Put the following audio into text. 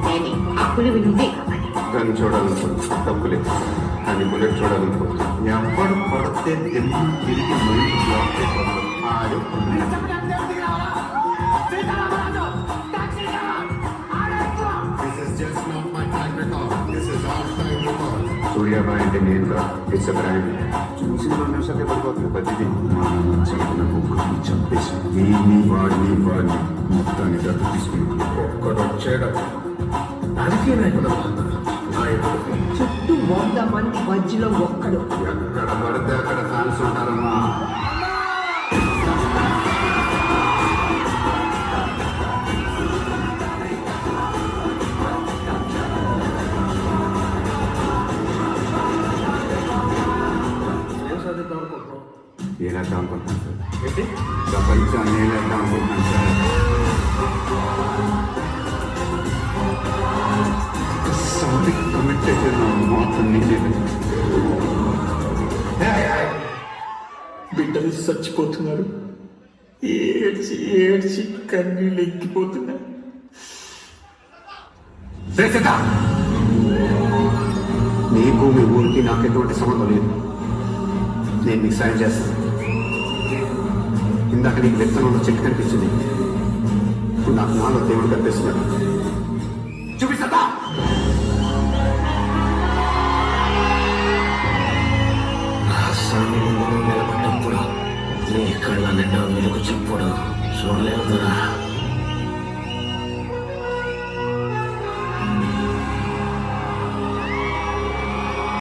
తేని అప్పులు వినుండే కావాలి. దాన్ని చూడాలనుకోండి తప్పులేదు, కానీ బుల్లెట్ చూడాలనుకోండి. ఎవరు పడితే దెబ్బ తిరిగి మైండ్ బ్లాక్ అయిపోతారు. ఆడు సూర్యాబాయ్ అంటే నేను కాదు, ఇట్స్ ఎ బ్రాండ్. చూసి 2 నిమిషాలే పడిపోతుంది. ప్రతిదీ మనం చేసిన బొమ్మని చంపేసి వీడిని వాడిని మొత్తాన్ని దత్తు తీసుకుని ఒక్కడొచ్చాడు రాజకీయ నాయకుడు. చుట్టూ 100 మంది మధ్యలో ఒక్కడు. ఎక్కడ పడితే అక్కడ ఫ్యాన్స్ ఉంటారమ్మా. ఏలేద్దాం అనుకుంటున్నాను సార్. ఏంటి ప్రపంచాన్ని ఏలేద్దాం అనుకుంటున్నాను సార్. సారీ కమిట్ చేసిన మాత్రం నేనే. బిడ్డలు చచ్చిపోతున్నారు, ఏడ్చి ఏడ్చి కన్నీళ్ళు ఎక్కిపోతున్నారు. నీకు మీ ఊరికి నాకు ఎటువంటి సంబంధం లేదు. నేను మీకు సాయం చేస్తాను. ఇందాక నీకు విత్తనంలో చెట్టు కనిపించింది, ఇప్పుడు నాకు నాలో దేవుడు కనిపిస్తున్నాడు. చూపిస్తా. నిలబడ్డప్పుడు నీ కళ్ళ నిండా వెలుగు చెప్పుడు చూడలేదు.